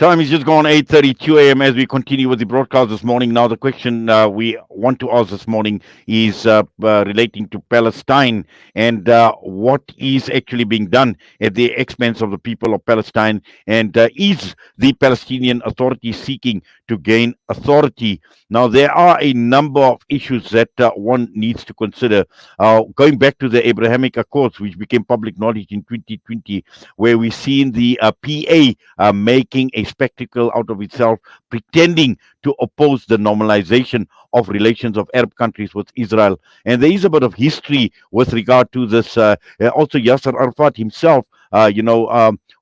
Time is just gone 8:32 a.m. as we continue with the broadcast this morning. Now, the question we want to ask this morning is relating to Palestine and what is actually being done at the expense of the people of Palestine, and is the Palestinian Authority seeking to gain authority? Now, there are a number of issues that one needs to consider. Going back to the Abrahamic Accords, which became public knowledge in 2020, where we've seen the PA making a spectacle out of itself, pretending to oppose the normalization of relations of Arab countries with Israel. And there is a bit of history with regard to this. Also, Yasser Arafat himself,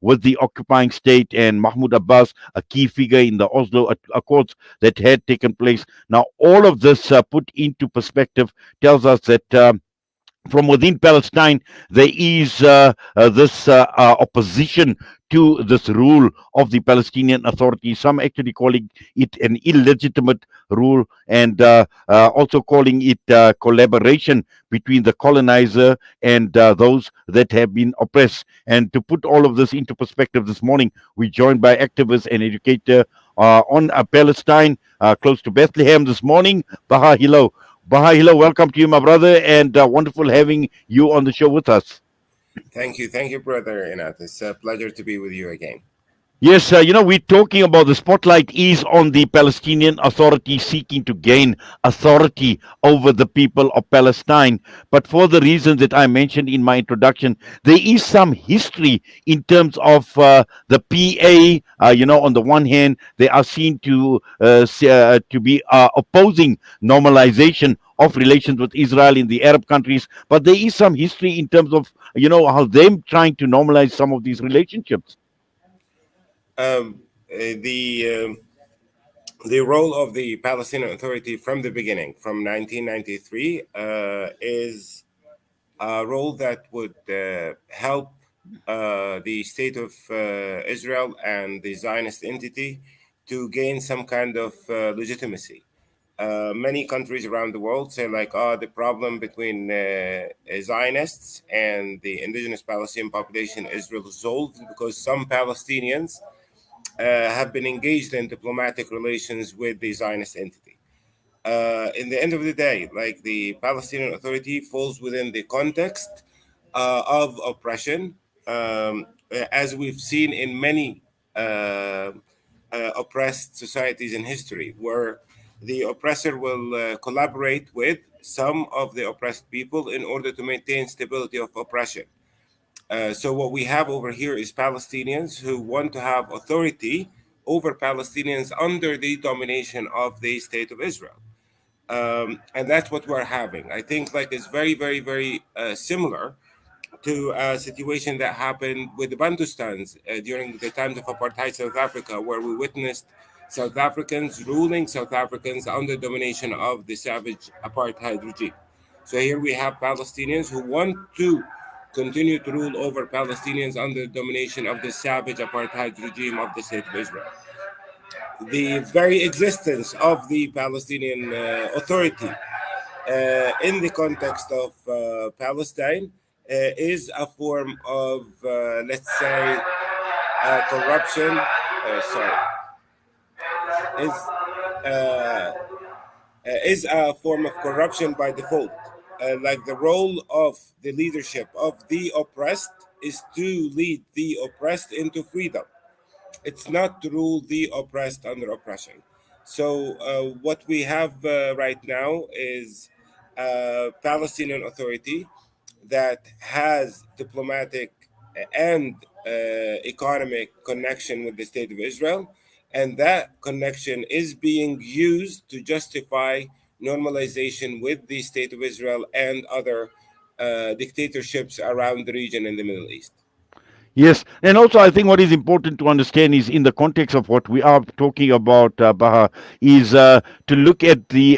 with the occupying state, and Mahmoud Abbas, a key figure in the Oslo Accords that had taken place. Now, all of this put into perspective tells us that. From within Palestine, there is this opposition to this rule of the Palestinian Authority. Some actually calling it an illegitimate rule, and also calling it collaboration between the colonizer and those that have been oppressed. And to put all of this into perspective this morning, we're joined by activist and educator on Palestine, close to Bethlehem this morning, Baha Hilo. Baha Hilo, welcome to you, my brother, and wonderful having you on the show with us. Thank you, brother Inat. It's a pleasure to be with you again. Yes, we're talking about the spotlight is on the Palestinian Authority seeking to gain authority over the people of Palestine. But for the reasons that I mentioned in my introduction, there is some history in terms of the PA. On the one hand, they are seen to be opposing normalization of relations with Israel in the Arab countries. But there is some history in terms of how them trying to normalize some of these relationships. Um, uh, the um, the role of the Palestinian Authority from the beginning, from 1993, is a role that would help the state of Israel and the Zionist entity to gain some kind of legitimacy. Many countries around the world say, like, oh, the problem between Zionists and the indigenous Palestinian population is resolved because some Palestinians have been engaged in diplomatic relations with the Zionist entity. In the end of the day, like, the Palestinian Authority falls within the context of oppression, as we've seen in many oppressed societies in history, where the oppressor will collaborate with some of the oppressed people in order to maintain stability of oppression. So what we have over here is Palestinians who want to have authority over Palestinians under the domination of the state of Israel. And that's what we're having. I think, like, it's very, very, very similar to a situation that happened with the Bantustans during the times of apartheid South Africa, where we witnessed South Africans ruling South Africans under domination of the savage apartheid regime. So here we have Palestinians who want to continue to rule over Palestinians under domination of the savage apartheid regime of the state of Israel. The very existence of the Palestinian Authority in the context of Palestine is a form of, let's say, corruption. Sorry, is uh, is a form of corruption by default. Like, the role of the leadership of the oppressed is to lead the oppressed into freedom. It's not to rule the oppressed under oppression. So what we have right now is a Palestinian Authority that has diplomatic and economic connection with the state of Israel, and that connection is being used to justify normalization with the state of Israel and other dictatorships around the region in the Middle East. Yes, and also I think what is important to understand is in the context of what we are talking about, Baha, is to look at the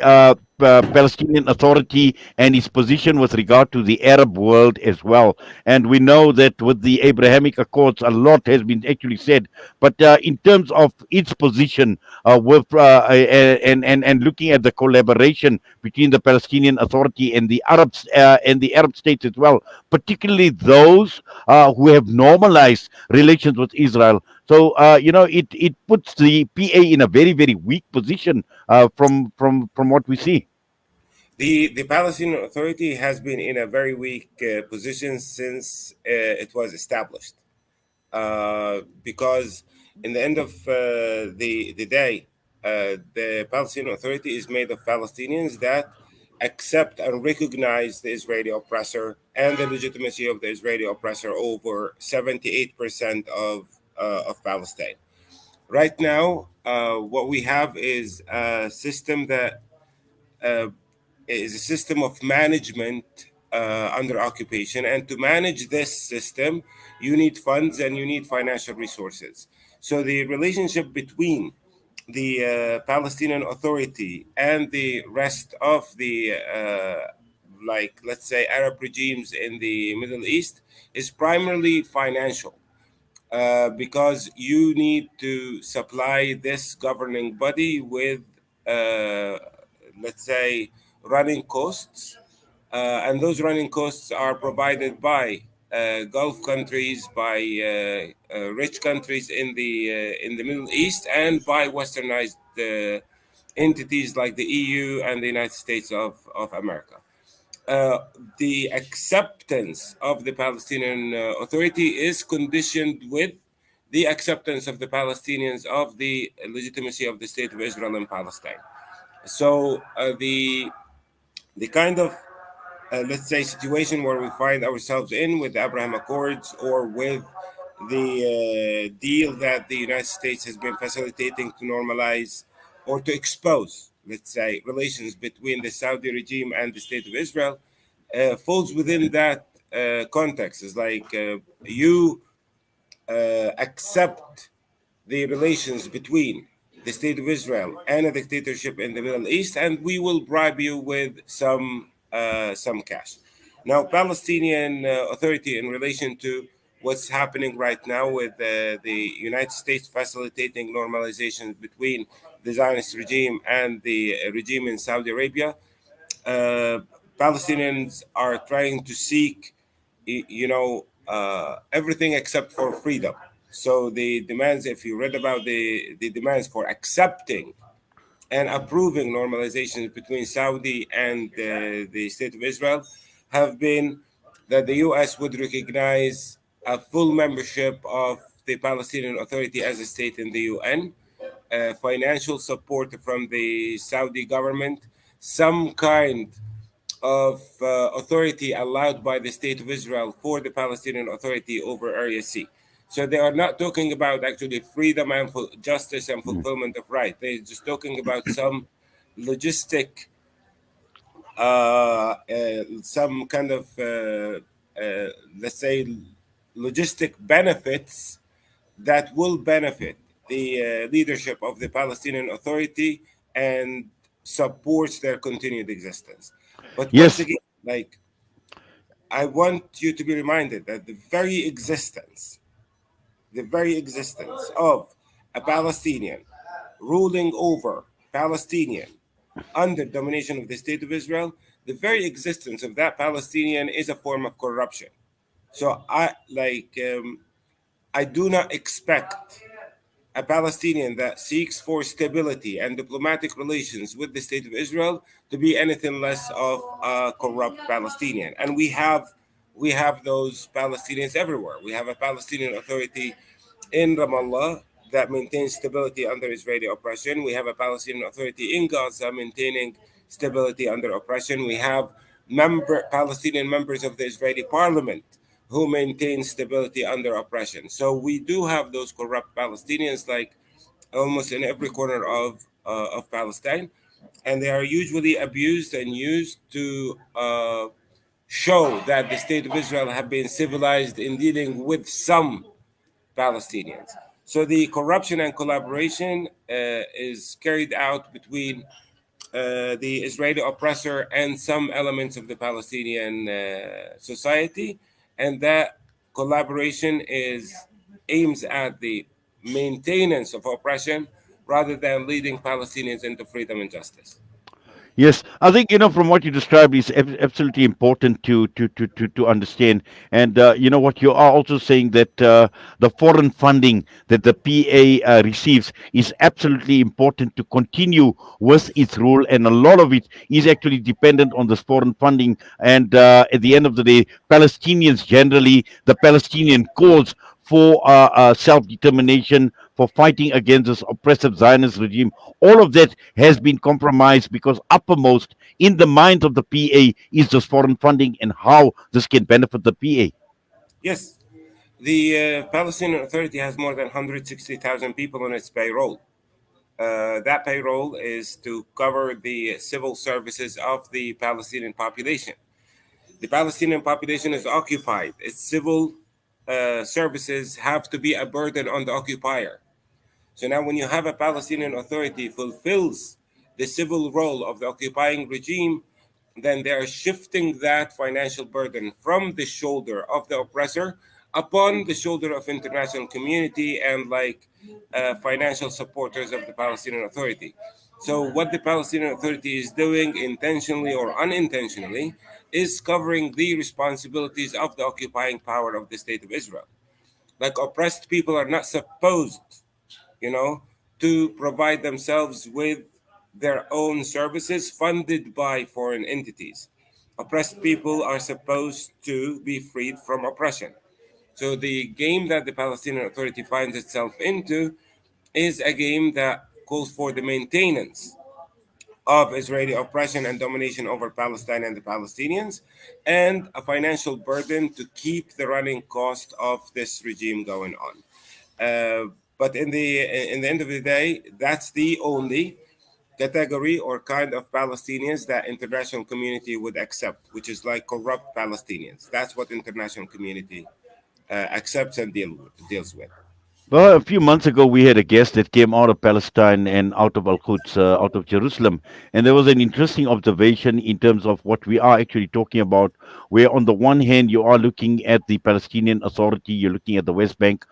Palestinian Authority and its position with regard to the Arab world as well. And we know that with the Abrahamic Accords, a lot has been actually said. But in terms of its position with and looking at the collaboration between the Palestinian Authority and the Arab states as well, particularly those who have normalized relations with Israel. So it puts the PA in a very very weak position from what we see. The Palestinian Authority has been in a very weak position since it was established, because in the end of the day, the Palestinian Authority is made of Palestinians that accept and recognize the Israeli oppressor and the legitimacy of the Israeli oppressor over 78% of Palestine. Right now, what we have is a system that uh, is a system of management under occupation. And to manage this system, you need funds and you need financial resources. So the relationship between the Palestinian Authority and the rest of the like, let's say, Arab regimes in the Middle East is primarily financial, because you need to supply this governing body with, uh, let's say, running costs, and those running costs are provided by Gulf countries, by rich countries in the Middle East, and by Westernized entities like the EU and the United States of America. uh, the acceptance of the Palestinian Authority is conditioned with the acceptance of the Palestinians of the legitimacy of the State of Israel in Palestine. So the kind of, let's say, situation where we find ourselves in with the Abraham Accords, or with the deal that the United States has been facilitating to normalize or to expose, let's say, relations between the Saudi regime and the State of Israel, falls within that context. It's like, you accept the relations between the State of Israel and a dictatorship in the Middle East, and we will bribe you with some cash. Now, Palestinian Authority, in relation to what's happening right now with the United States facilitating normalization between the Zionist regime and the regime in Saudi Arabia, uh, Palestinians are trying to seek, everything except for freedom. So the demands, if you read about the demands for accepting and approving normalizations between Saudi and the State of Israel, have been that the U.S. would recognize a full membership of the Palestinian Authority as a state in the UN, financial support from the Saudi government, some kind of authority allowed by the State of Israel for the Palestinian Authority over Area C. So they are not talking about actually freedom and justice and Mm. fulfillment of right. They're just talking about some logistic, some kind of, let's say, logistic benefits that will benefit the leadership of the Palestinian Authority and supports their continued existence. But once Yes, again, like, I want you to be reminded that the very existence of a Palestinian ruling over Palestinian under domination of the State of Israel, the very existence of that Palestinian is a form of corruption. So I do not expect a Palestinian that seeks for stability and diplomatic relations with the State of Israel to be anything less of a corrupt Palestinian. And we have those Palestinians everywhere. We have a Palestinian Authority in Ramallah that maintains stability under Israeli oppression. We have a Palestinian Authority in Gaza maintaining stability under oppression. We have Palestinian members of the Israeli parliament who maintain stability under oppression. So we do have those corrupt Palestinians, like, almost in every corner of Palestine, and they are usually abused and used to show that the State of Israel have been civilized in dealing with some Palestinians. So the corruption and collaboration is carried out between the Israeli oppressor and some elements of the Palestinian society, and that collaboration is aims at the maintenance of oppression rather than leading Palestinians into freedom and justice. Yes, I think from what you described is absolutely important to understand, and what you are also saying that the foreign funding that the PA receives is absolutely important to continue with its role, and a lot of it is actually dependent on this foreign funding. And at the end of the day, Palestinians generally, the Palestinian cause for self determination, for fighting against this oppressive Zionist regime, all of that has been compromised because uppermost in the minds of the PA is this foreign funding and how this can benefit the PA. Yes, the Palestinian Authority has more than 160,000 people on its payroll. That payroll is to cover the civil services of the Palestinian population. The Palestinian population is occupied. Its civil services have to be a burden on the occupier. So now, when you have a Palestinian Authority fulfills the civil role of the occupying regime, then they are shifting that financial burden from the shoulder of the oppressor upon the shoulder of international community and financial supporters of the Palestinian Authority. So what the Palestinian Authority is doing, intentionally or unintentionally, is covering the responsibilities of the occupying power of the state of Israel. Like, oppressed people are not supposed, you know, to provide themselves with their own services funded by foreign entities. Oppressed people are supposed to be freed from oppression. So the game that the Palestinian Authority finds itself into is a game that calls for the maintenance of Israeli oppression and domination over Palestine and the Palestinians, and a financial burden to keep the running cost of this regime going on. But in the end of the day, that's the only category or kind of Palestinians that international community would accept, which is like corrupt Palestinians. That's what international community accepts and deals with. Well, a few months ago, we had a guest that came out of Palestine and out of Al Quds, out of Jerusalem. And there was an interesting observation in terms of what we are actually talking about, where on the one hand, you are looking at the Palestinian Authority, you're looking at the West Bank,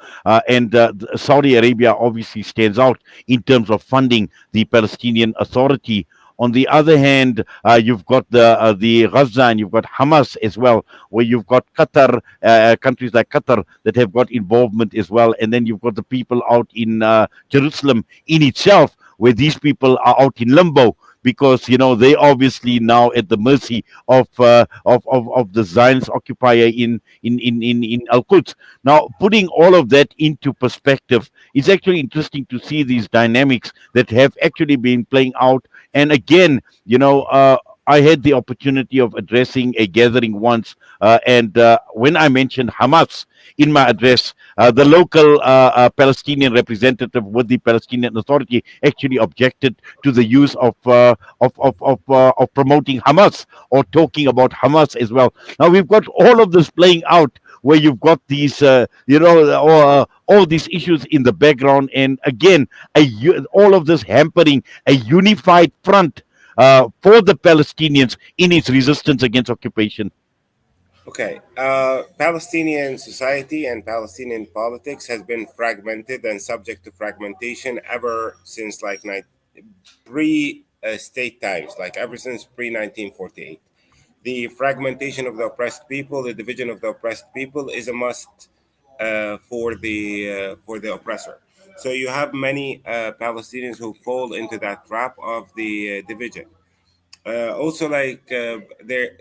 and Saudi Arabia obviously stands out in terms of funding the Palestinian Authority. On the other hand, you've got the Gaza and you've got Hamas as well, where you've got Qatar, countries like Qatar that have got involvement as well. And then you've got the people out in Jerusalem in itself, where these people are out in limbo because they obviously now at the mercy of the Zionist occupier in Al Quds. Now, putting all of that into perspective, it's actually interesting to see these dynamics that have actually been playing out. And again, I had the opportunity of addressing a gathering once, and when I mentioned Hamas in my address, the local Palestinian representative with the Palestinian Authority actually objected to the use of promoting Hamas or talking about Hamas as well. Now we've got all of this playing out where you've got these, all these issues in the background, and again, all of this hampering a unified front for the Palestinians in its resistance against occupation. Okay, Palestinian society and Palestinian politics has been fragmented and subject to fragmentation ever since pre-state times, like ever since pre 1948. The fragmentation of the oppressed people, the division of the oppressed people, is a must for the oppressor. So you have many Palestinians who fall into that trap of the division. Also, there,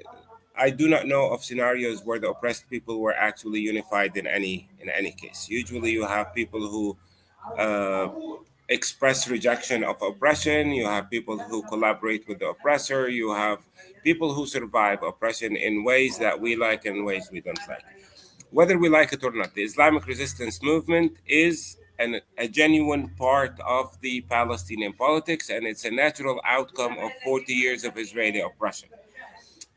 I do not know of scenarios where the oppressed people were actually unified in any case. Usually, you have people who uh, express rejection of oppression. You have people who collaborate with the oppressor. You have people who survive oppression in ways that we like and ways we don't like. Whether we like it or not, the Islamic resistance movement is a genuine part of the Palestinian politics, and it's a natural outcome of 40 years of Israeli oppression.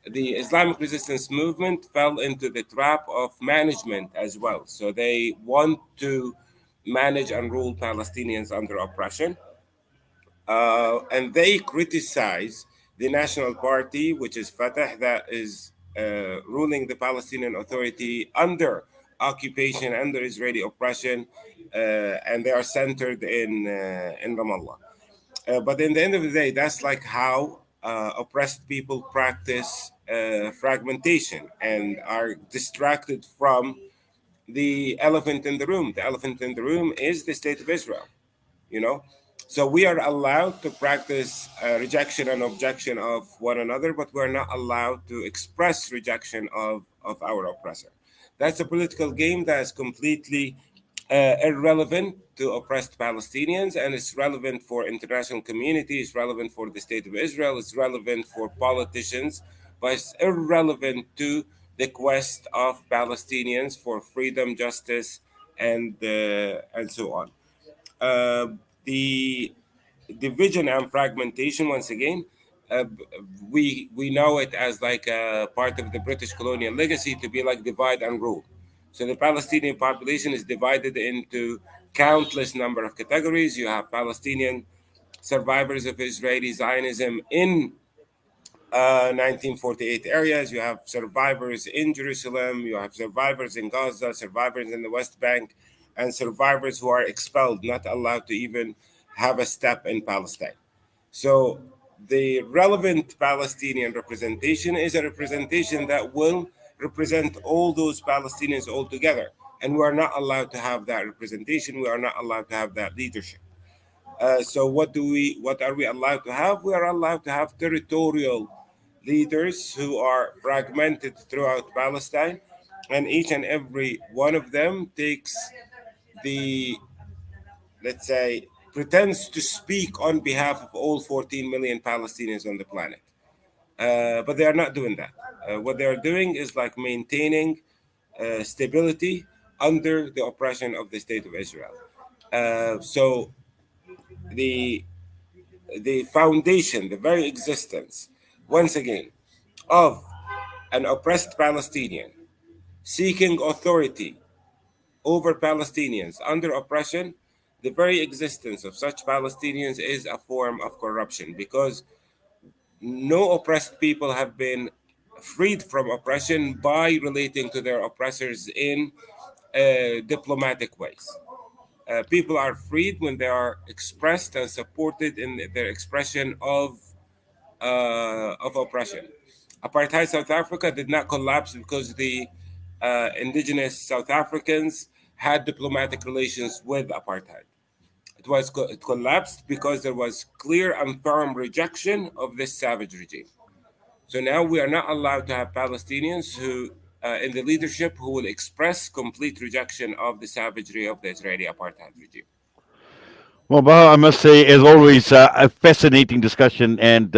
The Islamic resistance movement fell into the trap of management as well. So they want to manage and rule Palestinians under oppression, and they criticize the National Party, which is Fatah, that is ruling the Palestinian Authority under occupation, under Israeli oppression, and they are centered in Ramallah. But in the end of the day, that's like how oppressed people practice fragmentation and are distracted from the elephant in the room. The elephant in the room is the state of Israel, you know. So we are allowed to practice rejection and objection of one another, but we're not allowed to express rejection of our oppressor. That's a political game that is completely irrelevant to oppressed Palestinians, and it's relevant for international community. It's relevant for the state of Israel. It's relevant for politicians, but it's irrelevant to the quest of Palestinians for freedom, justice, and so on. Uh, the division and fragmentation, once again, uh, we know it as like a part of the British colonial legacy to be like divide and rule. So the Palestinian population is divided into countless number of categories. You have Palestinian survivors of Israeli Zionism in 1948 areas. You have survivors in Jerusalem. You have survivors in Gaza, survivors in the West Bank, and survivors who are expelled, not allowed to even have a step in Palestine. So the relevant Palestinian representation is a representation that will represent all those Palestinians all together. And we are not allowed to have that representation. We are not allowed to have that leadership. So what are we allowed to have? We are allowed to have territorial leaders who are fragmented throughout Palestine, and each and every one of them takes the, let's say, pretends to speak on behalf of all 14 million Palestinians on the planet. But they are not doing that. What they are doing is like maintaining stability under the oppression of the state of Israel. So the the foundation, the very existence, once again, of an oppressed Palestinian seeking authority over Palestinians under oppression, the very existence of such Palestinians is a form of corruption because no oppressed people have been freed from oppression by relating to their oppressors in diplomatic ways. People are freed when they are expressed and supported in their expression of oppression. Apartheid South Africa did not collapse because the indigenous South Africans had diplomatic relations with apartheid. It collapsed because there was clear and firm rejection of this savage regime. So now we are not allowed to have Palestinians who, in the leadership, who will express complete rejection of the savagery of the Israeli apartheid regime. Well, Baha, I must say, as always, a fascinating discussion, and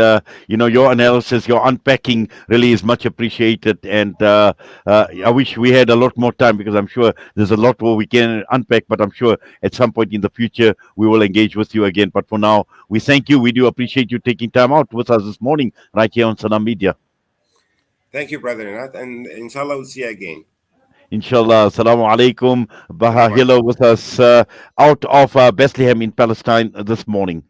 your analysis, your unpacking, really is much appreciated. And I wish we had a lot more time because I'm sure there's a lot more we can unpack. But I'm sure at some point in the future we will engage with you again. But for now, we thank you. We do appreciate you taking time out with us this morning, right here on Sanam Media. Thank you, Brother Nat, and inshallah we'll see you again. Inshallah. Assalamu alaikum. Baha Assalamu Hilo alaikum. with us out of Bethlehem in Palestine this morning.